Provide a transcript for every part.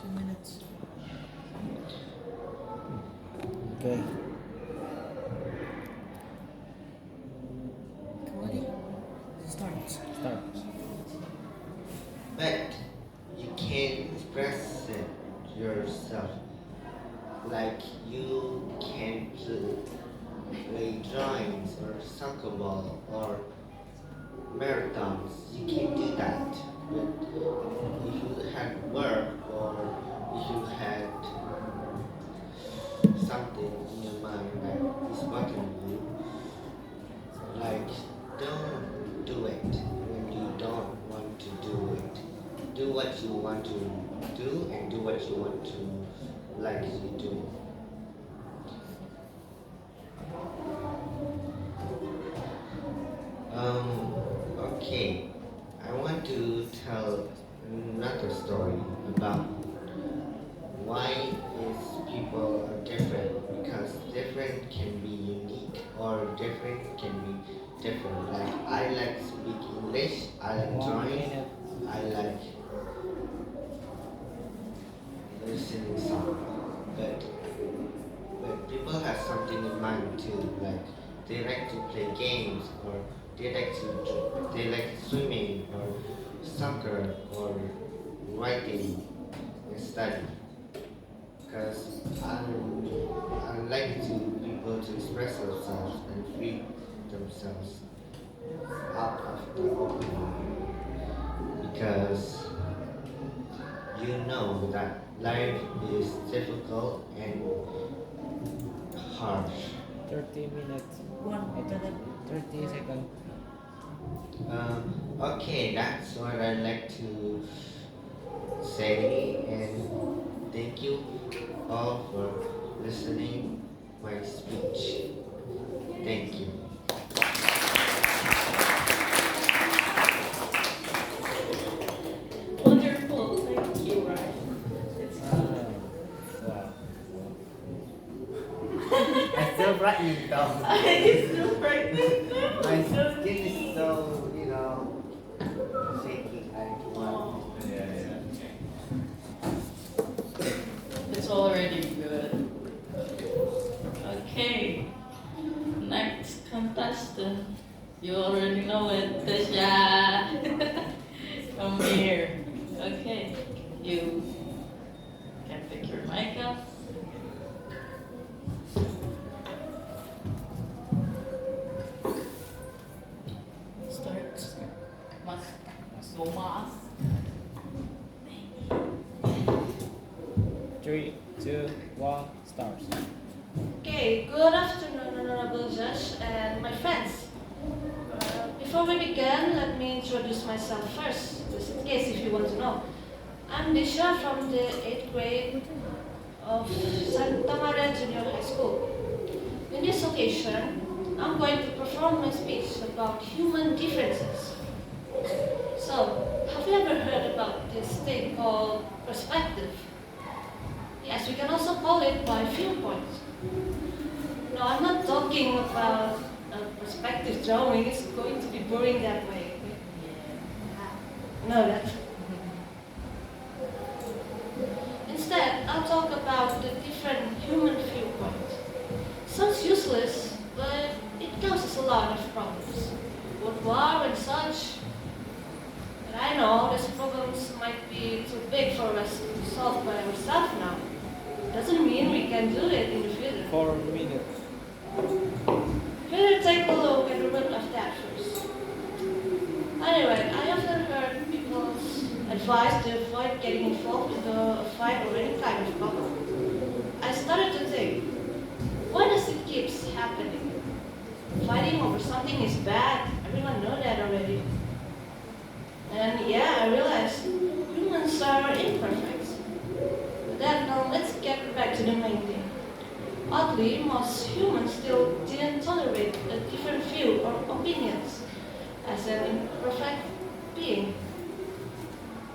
2 minutes. Okay. Recording. Starts. Start. But you can express it yourself. Like you can play drawings or soccer ball or marathons. You can do that. But if you had work or if you had something in your mind that is bothering you, like don't do it when you don't want to do it. Do what you want to do and do what you want to like to do. Okay. I want to tell another story about why is people are different because different can be unique or different can be different. Like I like speak English, I like 1 drawing, minute. I like listening song. But people have something in mind too. Like they like to play games or they like swimming or soccer or writing and study. Because I like to people to express themselves and free themselves out of the open because you know that life is difficult and harsh. 30 minutes. 1 minute. 30 seconds. Okay, that's what I like to say, and thank you all for listening my speech. Thank you. Wonderful. Thank you, Ryan. It's Wow. I still writing though. I still practicing My now. skin is so, shaky. I want. It's already good. Okay. Next contestant. You already know it, Tasha. Come here. Okay. You can pick your mic up. Start. Mas go mas. 3, 2, 1, start. Okay, good afternoon, honorable judge and my friends. Before we begin, let me introduce myself first, just in case if you want to know. I'm Disha from the 8th grade of Santa Maria Junior High School. In this occasion, I'm going to perform my speech about human differences. So, have you ever heard about this thing called perspective? Yes, we can also call it by viewpoint. No, I'm not talking about a perspective drawing. It's going to be boring that way. No, that. Instead, I'll talk about the different human viewpoints. Sounds useless, but it causes a lot of problems. World war and such. But I know these problems might be too big for us to solve by ourselves now. Doesn't mean we can do it in the future. 4 minutes. Better take a look at the root of that first. Anyway, I often heard people's advice to avoid getting involved with a fight or any kind of problem. I started to think, why does it keep happening? Fighting over something is bad. Everyone know that already. And yeah, I realized humans are imperfect. With that, now let's get back to the main thing. Oddly, most humans still didn't tolerate a different view or opinions as an imperfect being.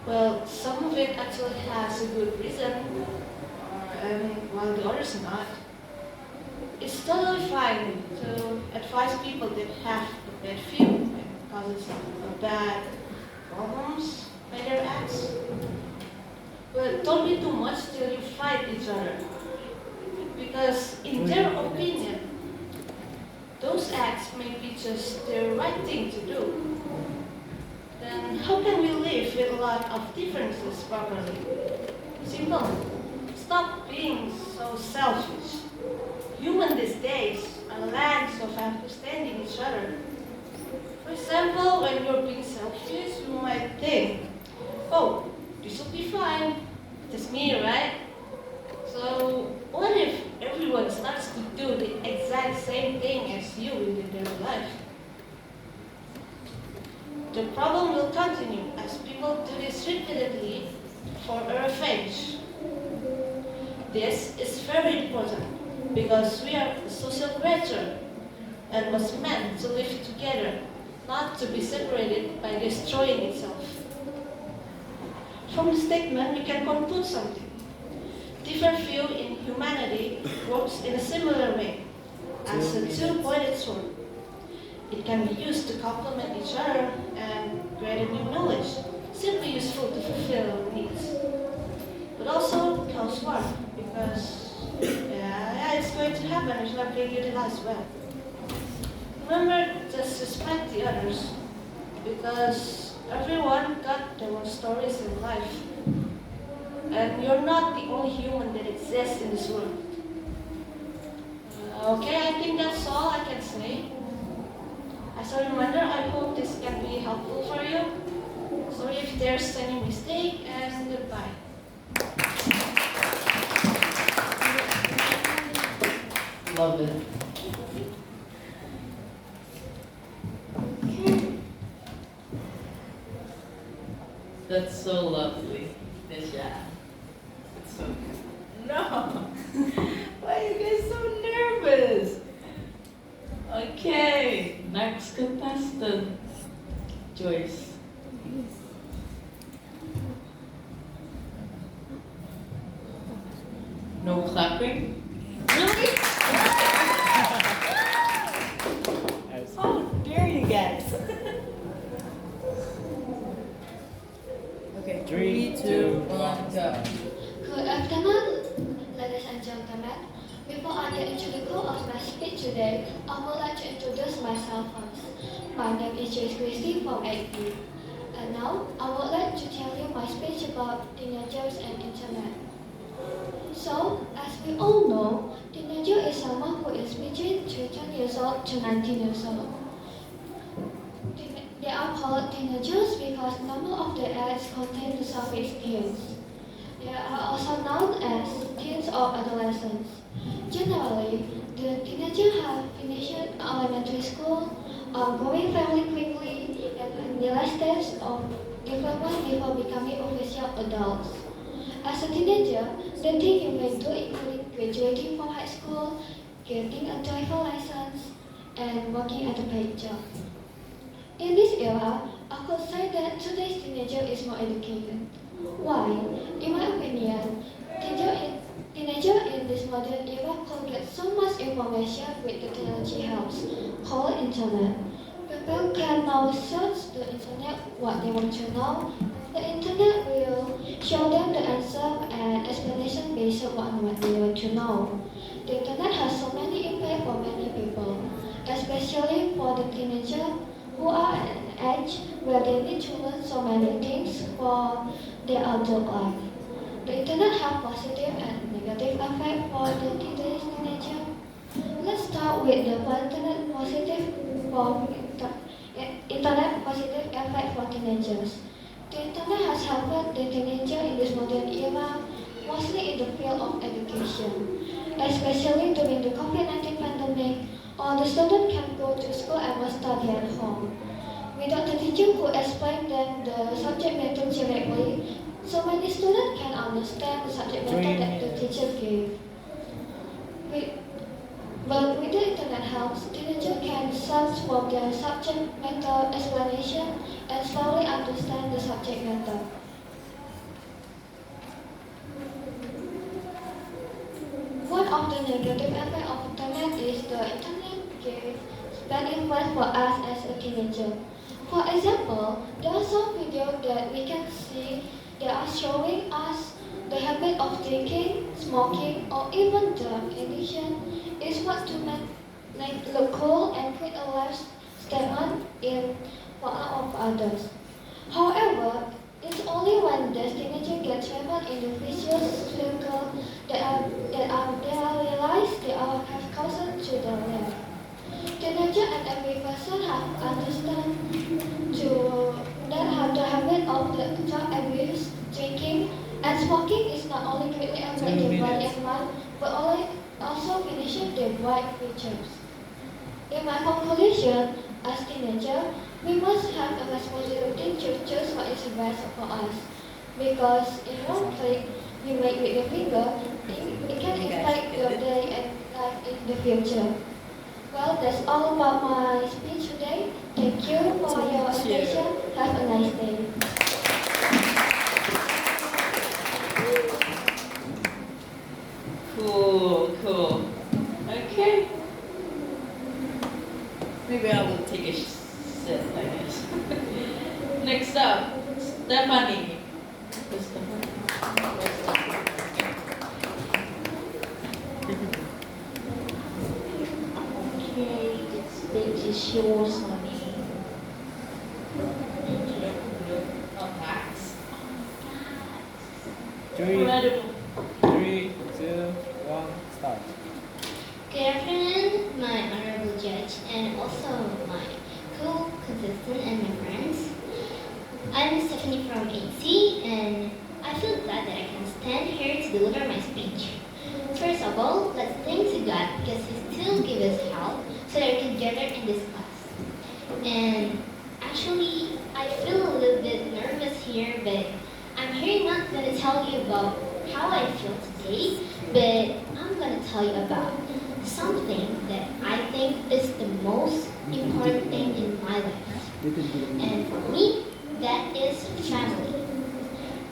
Well, some of it actually has a good reason, while the others not. It's totally fine to advise people that have a bad view and causes a bad problems by their acts. But don't be too much till you fight each other. Because in their opinion, those acts may be just the right thing to do. Then how can we live with a lot of differences properly? Simple. Stop being so selfish. Human these days are lacks of understanding each other. For example, when you're being selfish, you might think, oh, this will be fine. Just me, right? So what if everyone starts to do the exact same thing as you in their life? The problem will continue as people do this repeatedly for a revenge. This is very important because we are a social creature and was meant to live together, not to be separated by destroying itself. From the statement, we can conclude something. Different view in humanity works in a similar way as a two-pointed sword. It can be used to complement each other and create a new knowledge, simply useful to fulfill our needs. But also cause war, because it's going to happen if not being utilized well. Remember, just respect the others, because everyone got their own stories in life. And you're not the only human that exists in this world. Okay, I think that's all I can say. As a reminder, I hope this can be helpful for you. Sorry if there's any mistake, and goodbye. Love it. That's so lovely, Nisha. It's so no. Why are you guys so nervous? Okay, next contestant, Joyce. No clapping? Really? How dare you guys? Okay, 3, 2, 1, go. Good afternoon, ladies and gentlemen. Before I get into the core of my speech today, I would like to introduce myself first. My name is Joyce Christie from 8B. And now, I would like to tell you my speech about teenagers and internet. So, as we all know, teenager is someone who is between 13 years old to 19 years old. They are called teenagers because none of their acts contain the suffix teens. They are also known as teens or adolescents. Generally, the teenagers have finished elementary school, are growing fairly quickly, and in the last stage of development before becoming official adults. As a teenager, the things you may do include graduating from high school, getting a driver license, and working at a paid job. In this era, I could say that today's teenager is more educated. Why? In my opinion, teenager in this modern era could get so much information with the technology helps, called internet. People can now search the internet what they want to know. The internet will show them the answer and explanation based on what they want to know. The internet has so many impact for many people, especially for the teenager who are at an age where they need to learn so many things for their adult life. The internet has positive and negative effect for the today's teenager. Let's start with the internet positive effect for teenagers. The internet has helped the teenager in this modern era, mostly in the field of education, especially during the COVID-19 pandemic. All the students can go to school and must study at home. Without the teacher who explain them the subject matter directly, so many students can understand the subject matter that the teacher gave. But with the internet helps, teenagers can search for their subject matter explanation and slowly understand the subject matter. One of the negative effects of internet is the internet gives bad influence for us as a teenager. For example, there are some videos that we can see that are showing us of drinking, smoking, or even drug addiction is what to make look cool and put a life statement in front of others. However, it's only when the teenager gets trapped in the vicious circle that they are realized they are have caused to their life. Teenager and every person have understand to that have the habit of the drug abuse, drinking, and smoking is not only greatly affect their body and mind, but also finishes their bright futures. In my conclusion, as teenagers, we must have a responsibility to choose what is best for us. Because in one click you make with your finger, it can impact your day and life in the future. Well, that's all about my speech today. Thank you for your attention. Have a nice day. Cool. Okay. Maybe I will take a sip, I guess. Next up, Stephanie. Where's Stephanie? Okay, this stage is yours, honey. Oh, Max. Three, Incredible. 3, 2, 1, start. Good afternoon, my honorable judge, and also my co-contestant and my friends. I'm Stephanie from AC, and I feel glad that I can stand here to deliver my speech. First of all, let's thank to God because He still gives us health so that we can gather in this class. And actually, I feel a little bit nervous here, but I'm here not going to tell you about how I feel today, but I'm going to tell you about something that I think is the most important thing in my life. And for me, that is family.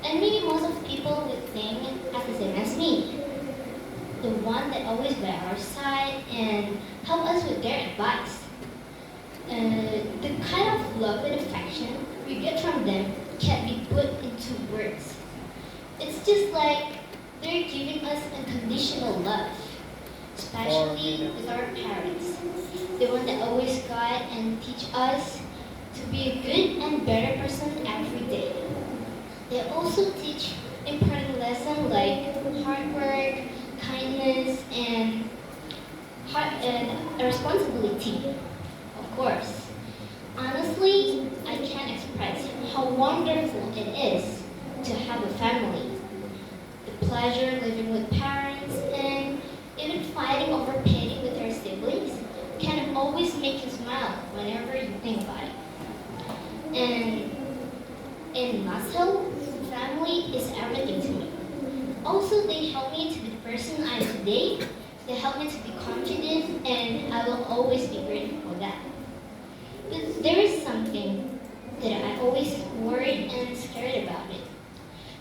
And maybe most of people would think as the same as me. The one that always by our side and help us with their advice. The kind of love and affection we get from them can't be put into words. It's just like they're giving us unconditional love, especially with our parents. The one that always guide and teach us to be a good and better person every day. They also teach important lessons like hard work, kindness, and responsibility. Of course. Honestly, I can't express how wonderful it is to have a family. The pleasure living with parents and even fighting over petty with our siblings can always make you smile whenever you think about it. And in nutshell, family is everything to me. Also, they help me to be the person I am today. They help me to be confident, and I will always be grateful for that. But there is something that I always worried and scared about it.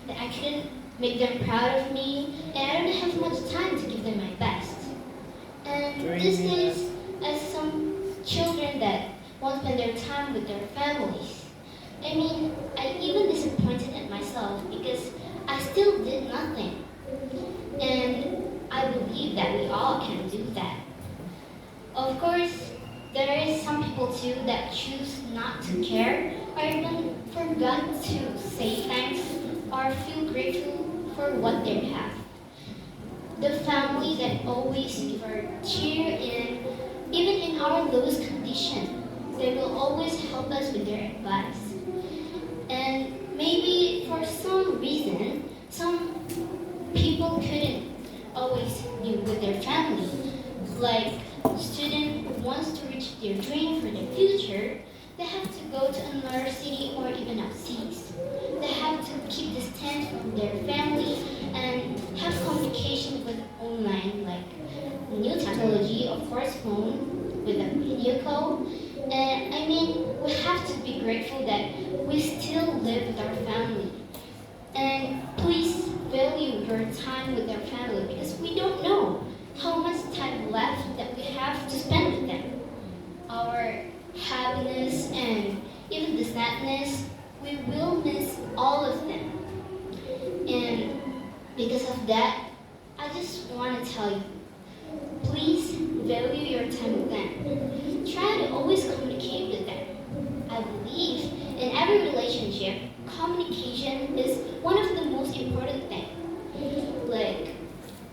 That I couldn't make them proud of me, and I don't have much time to give them my best. And these days, as some children that won't spend their time with their families, I mean, I even disappointed at myself because I still did nothing. And I believe that we all can do that. Of course, there is some people too that choose not to care or even forgot to say thanks or feel grateful for what they have. The family that always give our cheer in, even in our lowest condition, they will always help us with their advice. And maybe for some reason, some people couldn't always be with their family. Like a student who wants to reach their dream for the future, they have to go to another city or even overseas. They have to keep distance from their family and have communication with online, like new technology, of course, phone with a video call. And I mean, we have to be grateful that we still live with our family. And please value your time with our family because we don't know how much time left that we have to spend with them. Our happiness and even the sadness, we will miss all of them. And Because of that, I just want to tell you, please value your time with them. Try to always communicate with them. I believe in every relationship, communication is one of the most important things. Like,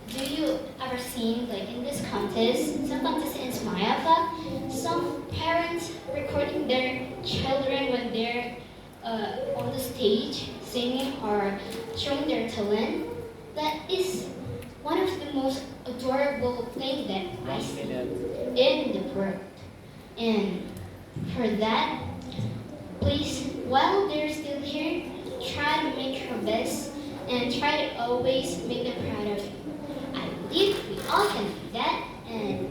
do you ever seen, like in this contest, some contest in SMAYAVA, some parents recording their children when they're on the stage singing or showing their talent? That is one of the most adorable things that I see in the world. And for that, please, while they're still here, try to make your best and try to always make them proud of you. I believe we all can do that, and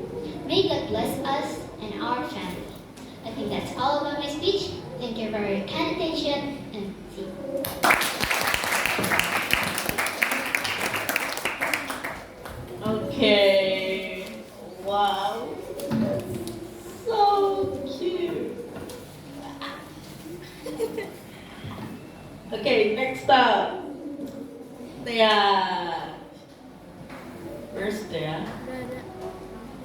may God bless us and our family. I think that's all about my speech. Thank you for your kind attention, and see you. Okay. Wow. So cute. Okay, next up. Tia. Where's Tia?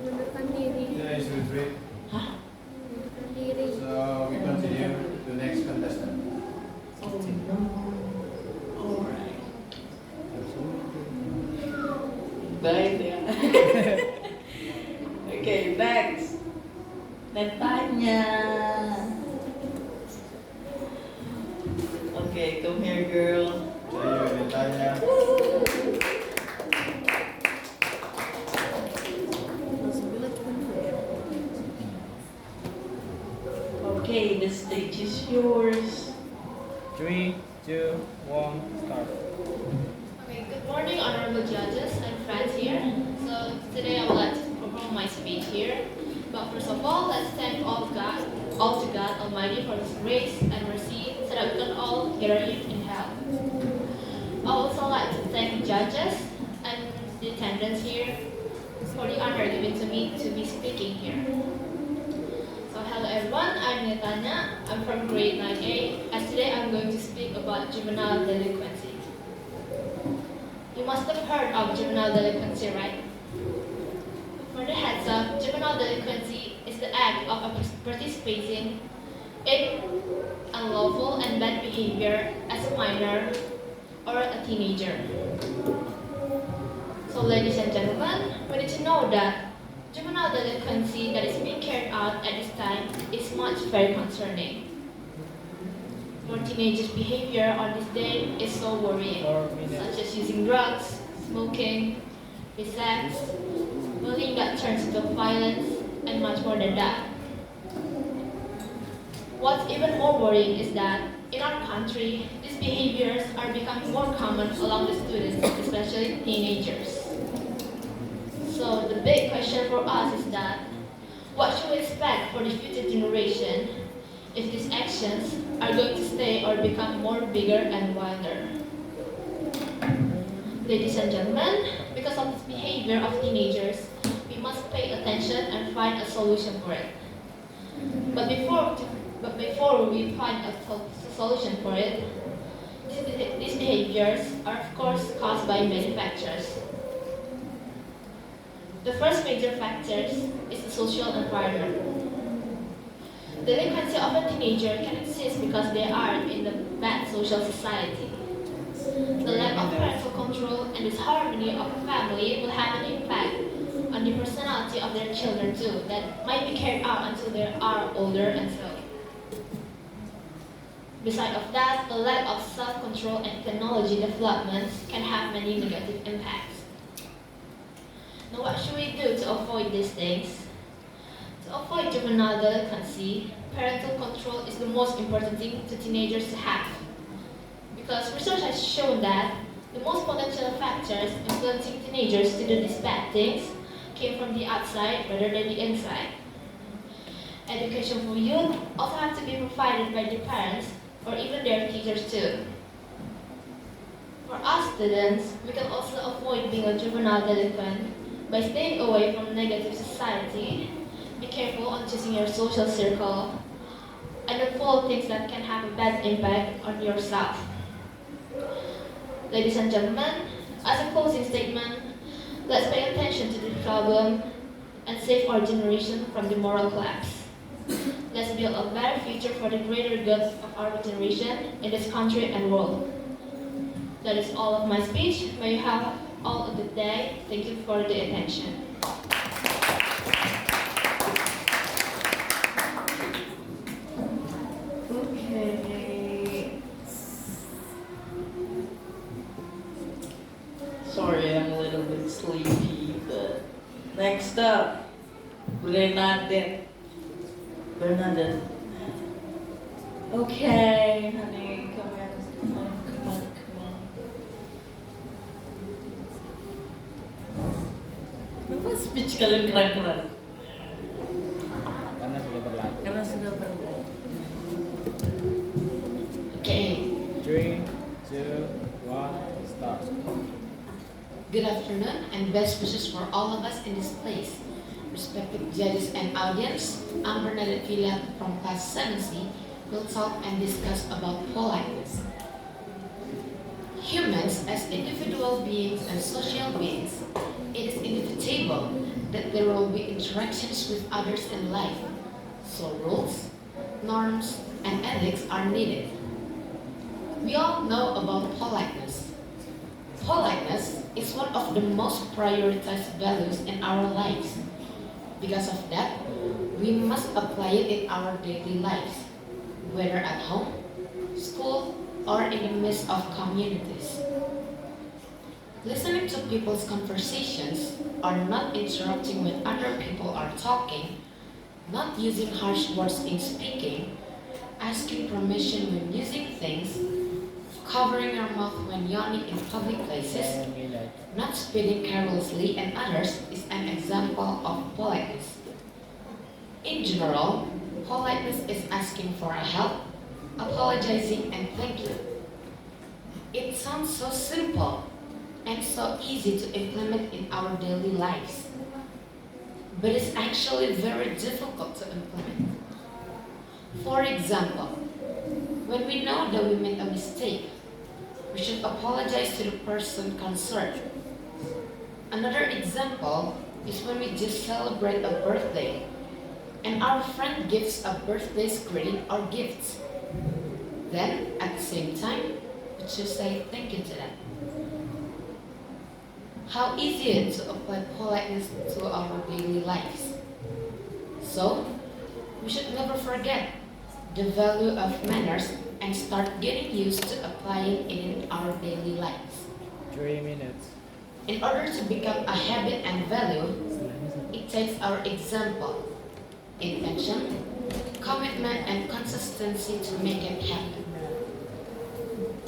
Mundurkan diri. Yeah, it's with Rick. Hah? Mundurkan diri. So we continue to the next contestant. Oh no. Alright. Bye, Tia. Okay, next. Netanya. Okay, come here, girl. Saya ditanya. Okay, the stage is yours. 3, 2, 1, start. Okay, good morning, honorable judges and friends here. So today I would like to perform my speech here. But first of all, let's thank all to God Almighty for His grace and mercy, so that we can all gather here in hell. I would also like to thank the judges and the attendants here for the honor given to me to be speaking here. So hello everyone, I'm Netanya. I'm from grade 9A, and today I'm going to speak about juvenile delinquency. You must have heard of juvenile delinquency, right? For the heads up, juvenile delinquency is the act of participating in unlawful and bad behavior as a minor or a teenager. So ladies and gentlemen, we need to know that juvenile delinquency that is being carried out at this time is much very concerning. For teenagers' behavior on this day is so worrying, 4 minutes. such as using drugs, smoking, sex, bullying that turns into violence, and much more than that. What's even more worrying is that in our country, these behaviors are becoming more common among the students, especially teenagers. So the big question for us is that, what should we expect for the future generation if these actions are going to stay or become more bigger and wilder? Ladies and gentlemen, because of this behavior of teenagers, we must pay attention and find a solution for it. But before we find a solution for it, these behaviors are of course caused by manufacturers. The first major factor is the social environment. Delinquency of a teenager can exist because they are in a bad social society. The lack of parental control and disharmony of a family will have an impact on the personality of their children too, that might be carried out until they are older and so. Besides of that, the lack of self-control and technology developments can have many negative impacts. Now what should we do to avoid these things? To avoid juvenile delinquency, parental control is the most important thing to teenagers to have. Because research has shown that the most potential factors influencing teenagers to do these bad things came from the outside rather than the inside. Education for youth also has to be provided by their parents or even their teachers too. For us students, we can also avoid being a juvenile delinquent by staying away from negative society, be careful on choosing your social circle, and avoid things that can have a bad impact on yourself. Ladies and gentlemen, As a closing statement, let's pay attention to the problem and save our generation from the moral collapse. Let's build a better future for the greater good of our generation in this country and world. That is all of my speech. May you have all a good day. Thank you for the attention. Okay. Sorry, I'm a little bit sleepy, but next up, Bernadette. Bernadette. Okay, honey, come on. Kenapa speech kalian keren-keren? Karena sudah berlalu. Karena sudah berlalu. Okay. 3, 2, 1, start. Good afternoon and best wishes for all of us in this place. Respected judges and audience, I'm Bernadette Villa from class 7C will talk and discuss about politeness. Humans as individual beings and social beings, it is inevitable that there will be interactions with others in life. So rules, norms, and ethics are needed. We all know about politeness. Politeness is one of the most prioritized values in our lives. Because of that, we must apply it in our daily lives, whether at home, school, or in the midst of communities. Listening to people's conversations or not interrupting when other people are talking, not using harsh words in speaking, asking permission when using things, covering your mouth when yawning in public places, not speaking carelessly and others is an example of politeness. In general, politeness is asking for a help, apologizing, and thank you. It sounds so simple and so easy to implement in our daily lives, but it's actually very difficult to implement. For example, when we know that we made a mistake, we should apologize to the person concerned. Another example is when we just celebrate a birthday and our friend gives a birthday greeting or gifts. Then, at the same time, we should say thank you to them. How easy it is to apply politeness to our daily lives. So, we should never forget the value of manners and start getting used to applying it in our daily lives. 3 minutes. In order to become a habit and value, it takes our example, intention, commitment, and consistency to make it happen.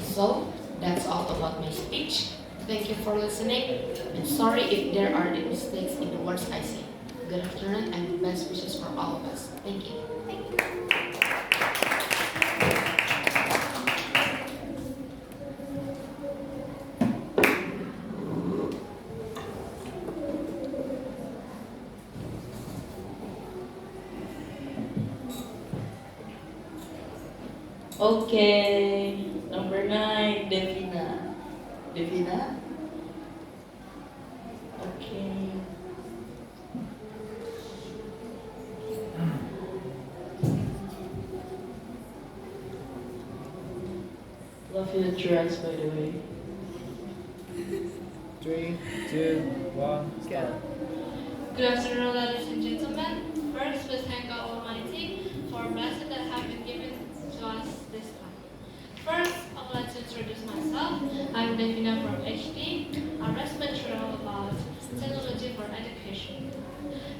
So, that's all about my speech. Thank you for listening, and sorry if there are any mistakes in the words I say. Good afternoon and best wishes for all of us. Thank you. Okay, number 9, Devina. Devina? Okay. Love your dress, by the way. 3, 2, 1, start. Good afternoon, ladies and gentlemen. First, we thank God Almighty for blessings that have been given to us this time. First, I would like to introduce myself. I'm Devina from HD. I read material about technology for education.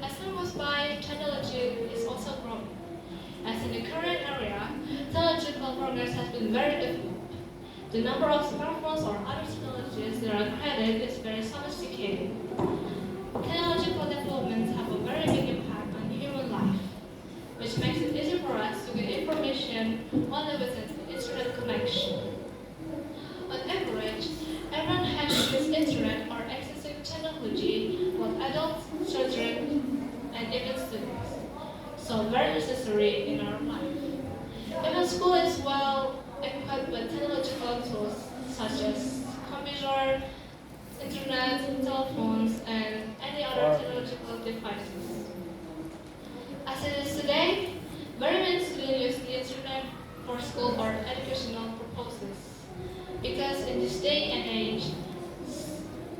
As time goes by, technology is also growing. As in the current area, technological progress has been very developed. The number of smartphones or other technologies that are created is very sophisticated. Technological developments have a very big impact on human life, which makes it easy for us to get information only with an internet connection. On average, everyone has used internet or accessing technology, both adults, children, and even students. So very necessary in our life. Even school is well equipped with technological tools such as computer, educational purposes. Because in this day and age,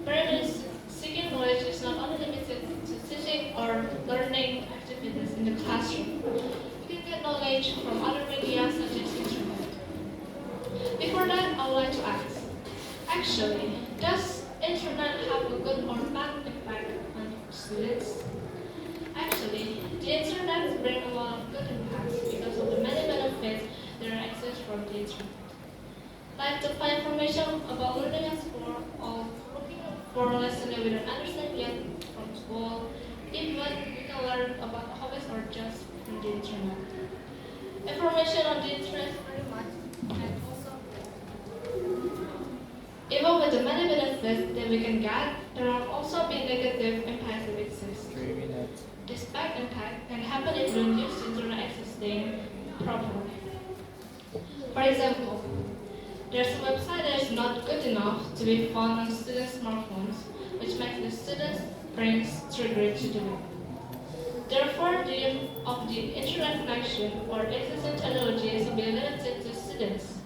parents seeking knowledge is not only limited to teaching or learning activities in the classroom. You can get knowledge from other media such as internet. Before that, I would like to ask, actually, does internet have a good or bad impact on students? Actually, the internet brings a lot of good impacts because of the many benefits that are accessed from the internet. Like to find information about learning at school or looking for a lesson that we don't understand yet from school. Even we can learn about hobbies or just from the internet. Information on the internet is very much and also even with the many benefits that we can get, there are also be negative impacts that exist. 3 minutes. This bad impact can happen if we don't use the internet accessing properly. For example, there's a website that is not good enough to be found on students' smartphones, which makes the students' brains triggered to do it. Therefore, the use of the internet connection or existing technologies will be limited to students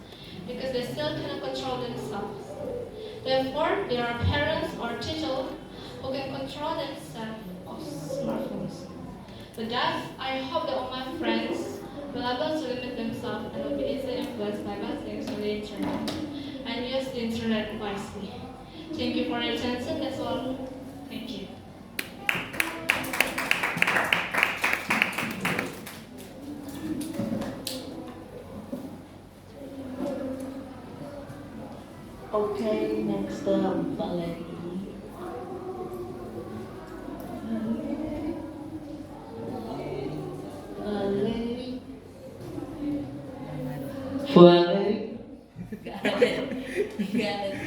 because they still cannot control themselves. Therefore, there are parents or teachers who can control themselves of smartphones. With that, I hope that all my friends will be able to limit themselves and will be easily influenced by bad things on the internet and use the internet wisely. Thank you for your attention. That's all. Thank you. Okay, next up, Valerie. Valerie. Valerie. Got it. Got it.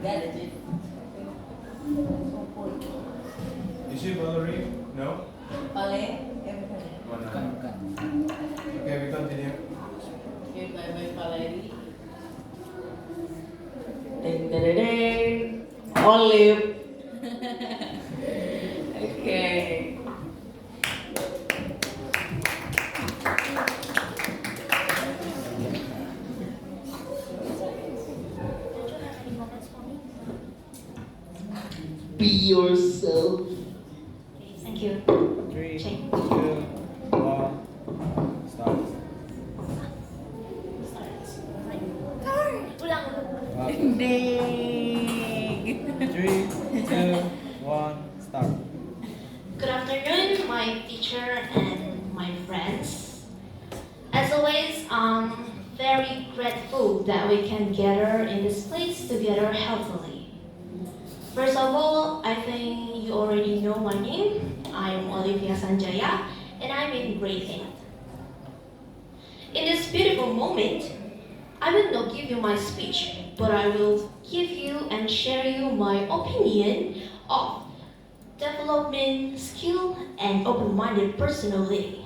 Got it. Is she Valerie? No? Valerie. Oh, no. Okay, we continue. Okay, bye-bye, Valerie. Ding, ding, ding. Olive. Okay. Be yourself. Thank you. 3, Change. 2, 1, start. Ulang. Ding. 3, 2, 1, start. Good afternoon, my teacher and my friends. As always, I'm very grateful that we can gather in this place together healthily. First of all, I think you already know my name. I'm Olivia Sanjaya, and I'm in grade 8. In this beautiful moment, I will not give you my speech, but I will give you and share you my opinion of development, skill, and open-minded personality.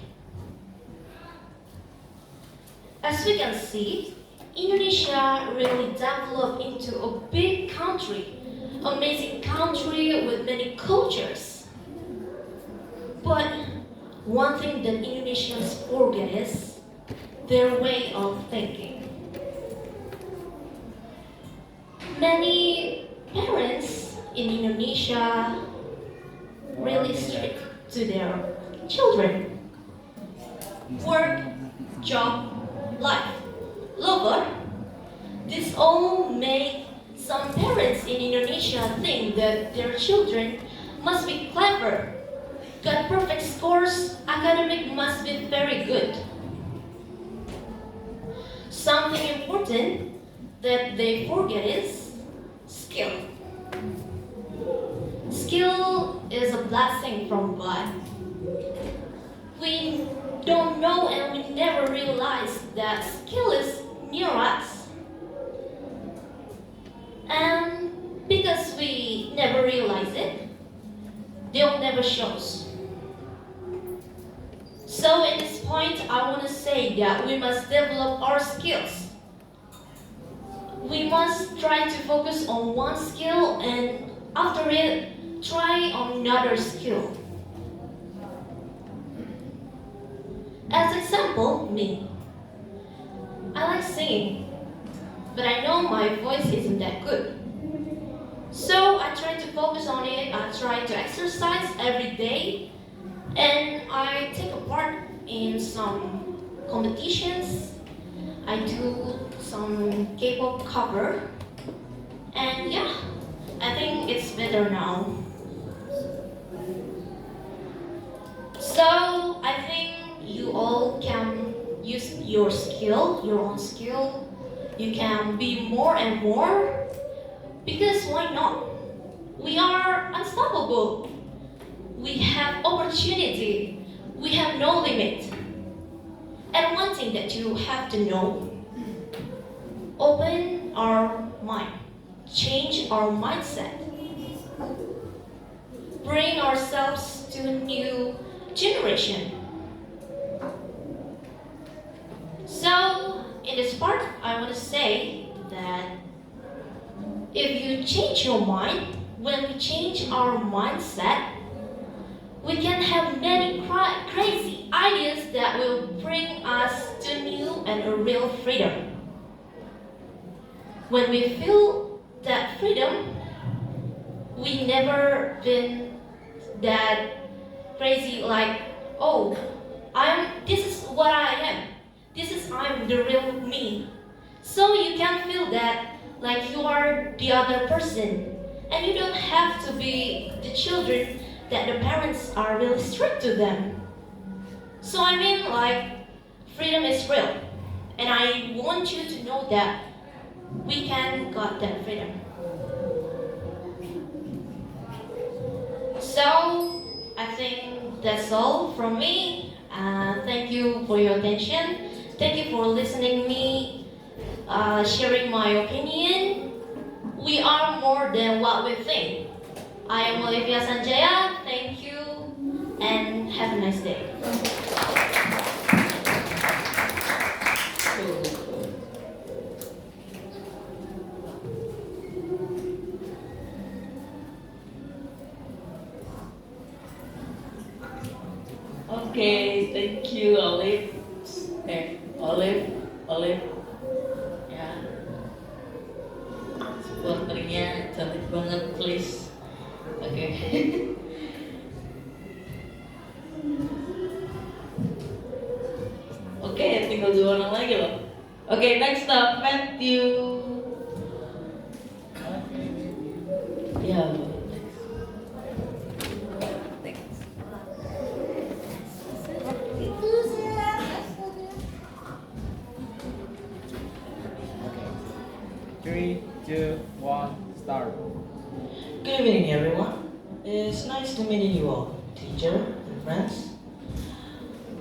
As we can see, Indonesia really developed into a big country, amazing country with many cultures. But one thing that Indonesians forget is their way of thinking. Many parents in Indonesia really strict to their children. Work, job, life, lover. This all make some parents in Indonesia think that their children must be clever, got perfect scores, academic must be very good. Something important that they forget is skill. Skill is a blessing from God. We don't know and we never realize that skill is near us. And because we never realize it, they'll never shows. So at this point, I want to say that we must develop our skills. We must try to focus on one skill and after it, try on another skill. As example, me. I like singing, but I know my voice isn't that good. So I try to focus on it, I try to exercise every day, and I take a part in some competitions. I do some K-pop cover, and yeah, I think it's better now. So I think you all can use your skill, your own skill. You can be more and more, because why not? We are unstoppable. We have opportunity. We have no limit. And one thing that you have to know, open our mind, change our mindset, bring ourselves to a new generation. So, in this part, I want to say that if you change your mind, when we change our mindset, we can have many crazy ideas that will bring us to new and a real freedom. When we feel that freedom, we never been that crazy like, oh, this is what I am. I'm the real me. So you can feel that like you are the other person. And you don't have to be the children that the parents are really strict to them. So I mean like freedom is real. And I want you to know that we can got that freedom. So I think that's all from me. Thank you for your attention. Thank you for listening me, sharing my opinion. We are more than what we think. I am Olivia Sanjaya. Thank you and have a nice day. Okay, thank you, Olive. Olive. Ya, supporternya cantik banget, please. Oke. Oke, tinggal 2 orang lagi loh. Oke, next up, Matthew. Ya, Three, two, one, start. Good evening, everyone. It's nice to meet you all, teacher and friends.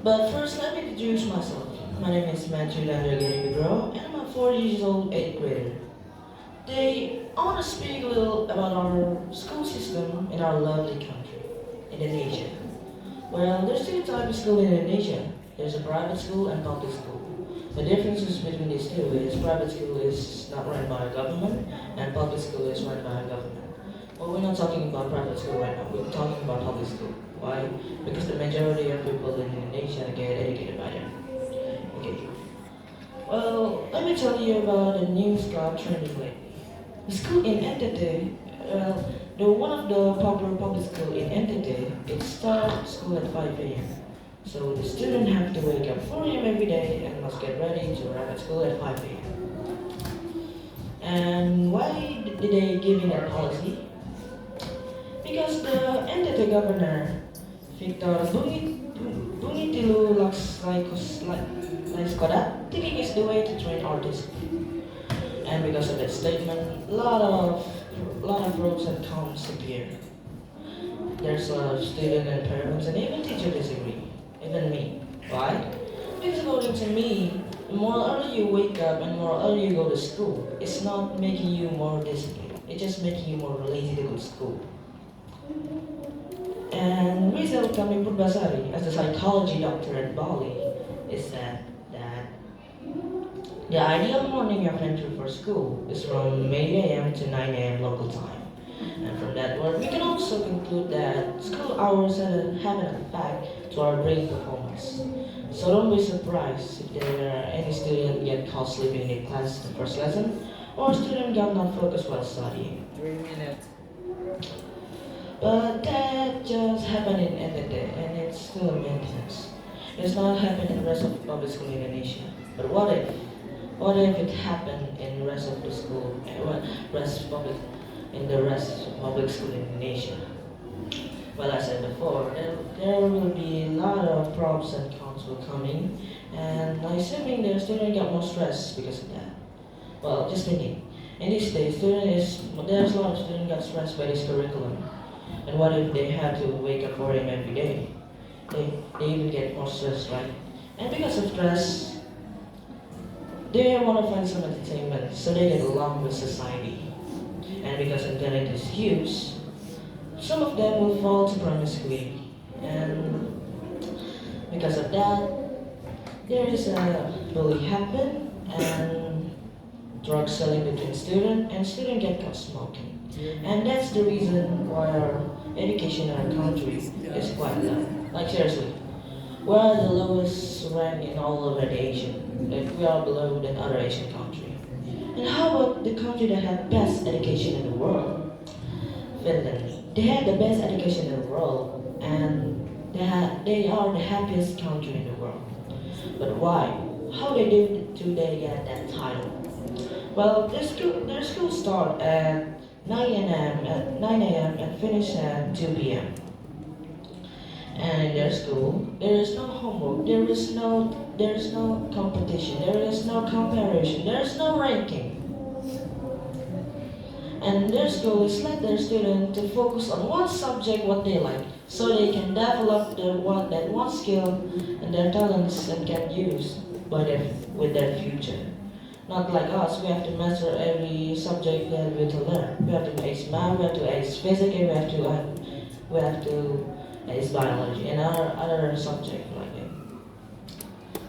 But first, let me introduce myself. My name is Matthew Lander Gary, and I'm a 4 years old 8th grader. Today, I want to speak a little about our school system in our lovely country, Indonesia. Well, there's two types of school in Indonesia. There's a private school and public school. The differences between these two is private school is not run by a government and public school is run by a government. Well, we're not talking about private school right now, we're talking about public school. Why? Because the majority of people in Indonesia get educated by them. Okay. Well, let me tell you about the news got trending lately. The school in NTT, one of the popular public school in NTT, it starts school at 5 a.m. So the student have to wake up 4 a.m. every day and must get ready to arrive at school at 5 a.m. And why did they give me that policy? Because the NTT governor, Victor Bungitilu Laiskodat, thinking is the way to train artists. And because of that statement, a lot of pros and cons appear. There's a lot of students and parents and even teachers disagree. Even me. Why? Because according to me, the more early you wake up and more early you go to school, it's not making you more disciplined. It's just making you more lazy to go to school. And Rizal Kami Purbasari, as a psychology doctor at Bali, is said that the ideal morning of entry for school is from 8 a.m. to 9 a.m. local time. And from that word, we can also conclude that school hours have an effect to our brain performance. So don't be surprised if there are any student get caught sleeping in class the first lesson, or student got not focused while studying. 3 minutes. But that just happened in NTT, and it's still a maintenance. It's not happening in the rest of public school in Indonesia. But what if? What if it happened in the rest of the school, in the rest of public school in Indonesia? Well, as I said before, there will be a lot of pros and cons will come in, and I'm assuming the student got more stress because of that. Well, just thinking. In these days, there's a lot of students got stressed by this curriculum. And what if they have to wake up 4 a.m. every day? They even get more stressed, right? And because of stress, they want to find some entertainment, so they get along with society. And because internet is huge, some of them will fall to promiscuity. And because of that, there is a bully happen and drug selling between student and student get caught smoking. And that's the reason why our education in our country is quite low. Like seriously, we are the lowest rank in all of Asian. Like we are below than other Asian countries. And how about the country that had best education in the world? Finland. They had the best education in the world, and they are the happiest country in the world. But why? How do they get that title? Well, their school start at 9 a.m. and finish at 2 p.m. And in their school, there is no homework, there is no competition, there is no comparison, there is no ranking. And their school is let their students to focus on one subject what they like, so they can develop that one skill and their talents and can use with their future. Not like us, we have to master every subject that we have to learn. We have to ace math, we have to ace physics, we have to ace biology and other subjects like that.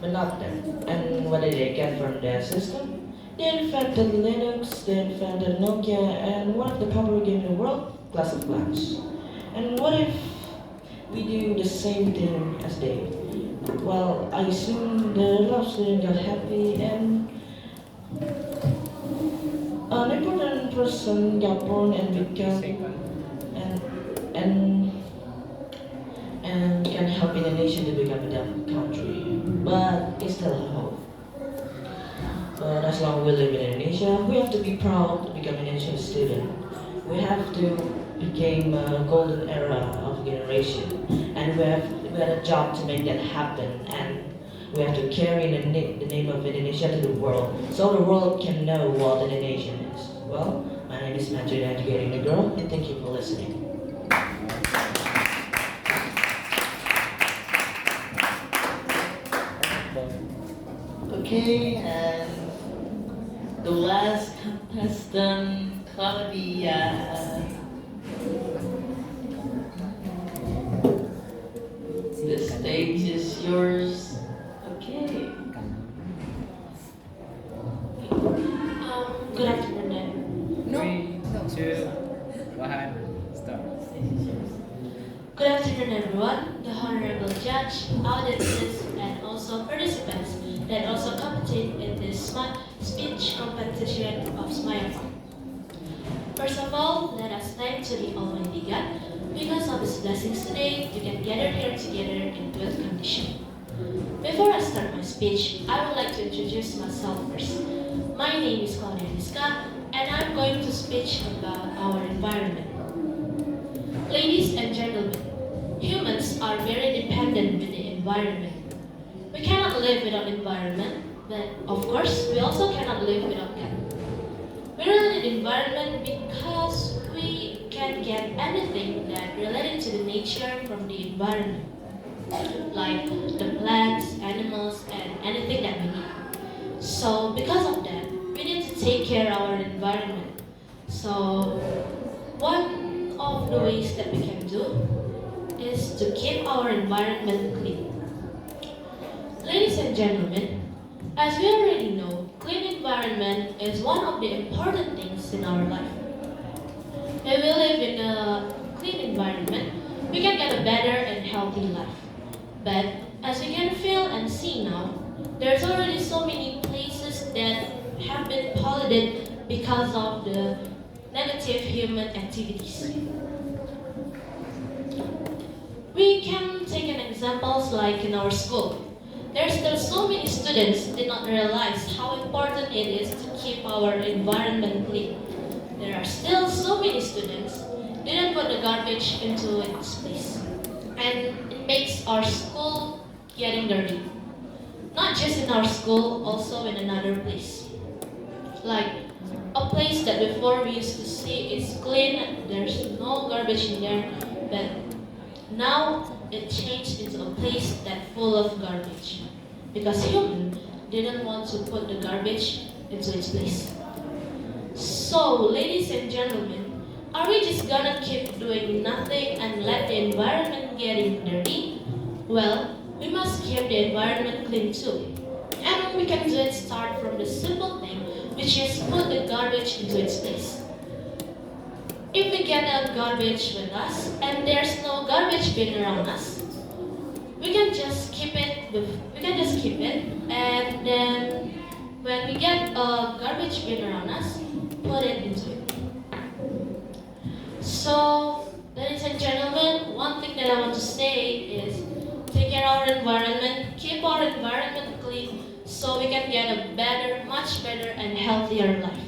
But not them. And what did they get from their system? They invented Linux, they invented Nokia, and one of the popular games in the world, Clash of Clans. And what if we do the same thing as they? Well, I assume the love student got happy and an important person got born and become and can help Indonesia to become a developed country. But it's still a hope. But as long as we live in Indonesia, we have to be proud to become an Indonesian student. We have to become a golden era of generation, and we have a job to make that happen. And we have to carry the name of Indonesia to the world, so the world can know what an Indonesian is. Well, my name is Matthew, educating the girl, and thank you for listening. Okay, and the last contestant, Claudia. The stage is yours. Okay. Good afternoon. No. 3, 2, 1, start. Good afternoon, everyone. The honorable judge, audiences, and also participants that also competed in this speech competition of SMAYAVA. First of all, let us thank to the Almighty God. Because of His blessings today, we can gather here together in good condition. Before I start my speech, I would like to introduce myself first. My name is Claudia Niska, and I'm going to speak about our environment. Ladies and gentlemen, humans are very dependent with the environment. We cannot live without environment, but of course, we also cannot live without God. We really need environment because we can get anything that related to the nature from the environment, like the plants, animals, and anything that we need. So because of that, we need to take care of our environment. So one of the ways that we can do is to keep our environment clean. Ladies and gentlemen, as we already know, clean environment is one of the important things in our life. If we live environment, we can get a better and healthy life. But as we can feel and see now, there's already so many places that have been polluted because of the negative human activities. We can take an examples like in our school. There's still so many students did not realize how important it is to keep our environment clean. There are still so many students didn't put the garbage into its place. And it makes our school getting dirty. Not just in our school, also in another place. Like a place that before we used to see is clean, there's no garbage in there, but now it changed into a place that full of garbage. Because human didn't want to put the garbage into its place. So, ladies and gentlemen, are we just gonna keep doing nothing and let the environment getting dirty? Well, we must keep the environment clean too. And we can do it start from the simple thing, which is put the garbage into its place. If we get a garbage with us and there's no garbage bin around us, we can just keep it. And then when we get a garbage bin around us, put it into it. So, ladies and gentlemen, one thing that I want to say is take care of our environment, keep our environment clean so we can get a better, much better and healthier life.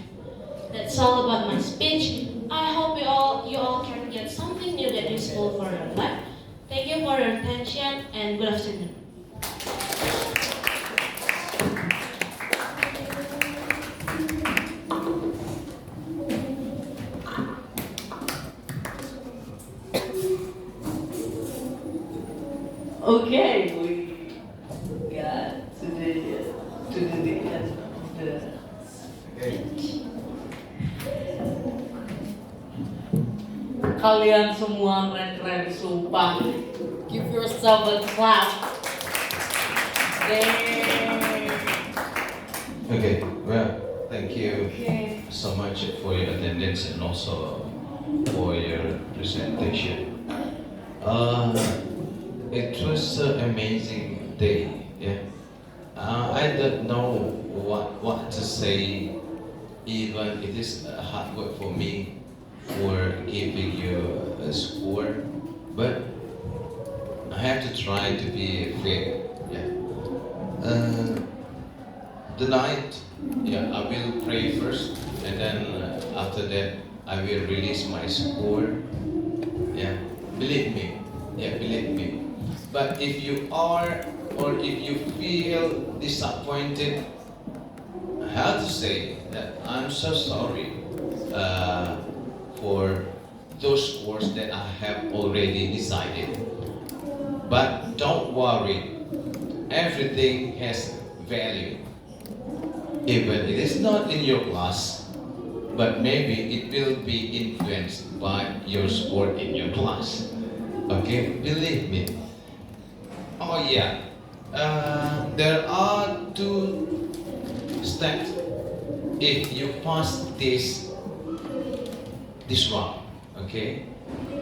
That's all about my speech. I hope you all can get something new that is useful for your life. Thank you for your attention and good afternoon. Okay, we got to the end of the speech. Kalian semua keren-keren, sumpah. Give yourself a clap. Yay. Okay, well, thank you so much for your attendance and also for your presentation. It was an amazing day. Yeah, I don't know what to say. Even it is hard work for me for giving you a score, but I have to try to be fair. Yeah. Tonight, yeah, I will pray first, and then after that, I will release my score. Yeah, believe me. Yeah, believe me. But if you are or if you feel disappointed, I have to say that I'm so sorry for those scores that I have already decided. But don't worry, everything has value. Even it is not in your class, but maybe it will be influenced by your score in your class. Okay, believe me. Oh yeah, there are two steps. If you pass this round, okay,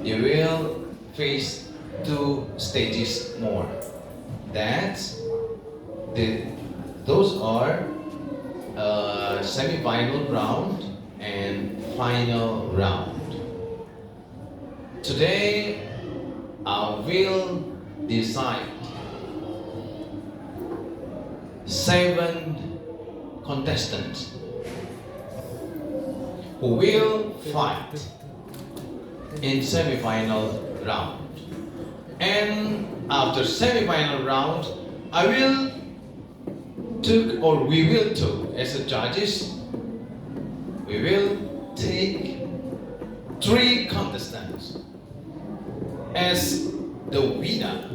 you will face 2 stages more. Those are semi-final round and final round. Today, I will decide 7 contestants who will fight in semi-final round. And after semi-final round, we will as a judges, we will take 3 contestants as the winner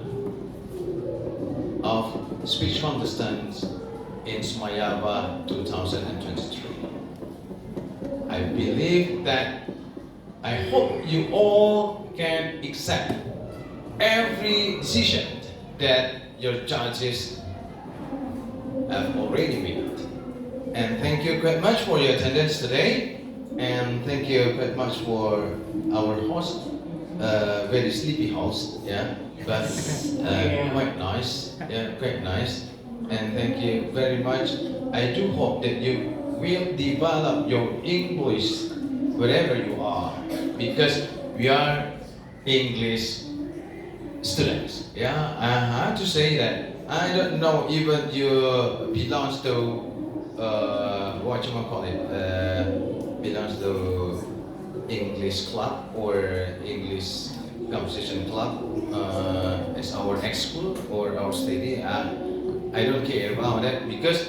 of speech contestants in SMAYAVA 2023. I believe that I hope you all can accept every decision that your judges have already made. And thank you quite much for your attendance today. And thank you quite much for our host, very sleepy house, yeah, but quite nice, yeah, quite nice. And thank you very much. I do hope that you will develop your English wherever you are, because we are English students. Yeah, I have to say that I don't know even you belongs to what you want to call it, belongs to English club or English conversation club as our ex school or our study. I don't care about that because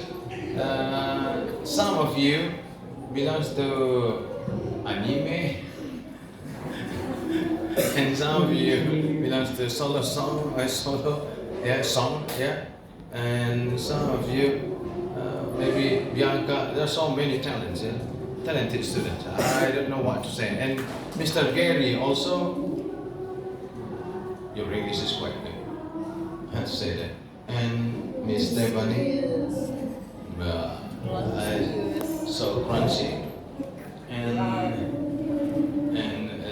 some of you belongs to anime and some of you belongs to solo song, song, yeah, and some of you maybe Bianca. There are so many talents, yeah, talented students. I don't know what to say. And Mr. Gary also, your English is quite good. I have to say that. And Miss Stephanie, so crunchy, and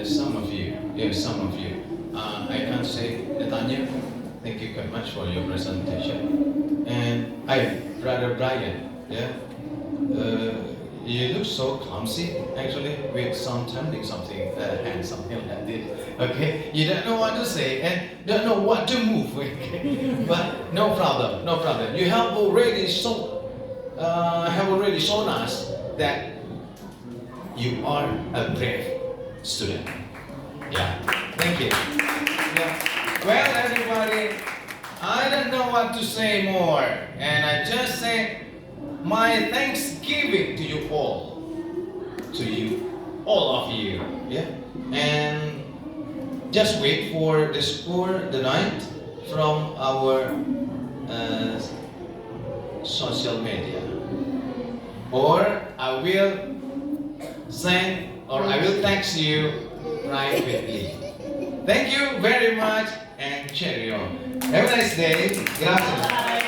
some of you, yes, some of you. I can't say Netanya. Thank you very much for your presentation. And Brother Brian, yeah. You look so clumsy, actually, with something hand, something like this. Okay, you don't know what to say and don't know what to move. Okay? But no problem, no problem. You have already shown us that you are a brave student. Yeah, thank you. Yeah. Well, everybody, I don't know what to say more, and I just say my thanksgiving to you all, all of you, yeah. And just wait for the score tonight from our social media, or I will send or I will text you privately. Thank you very much and cheerio. Have a nice day. Gracias.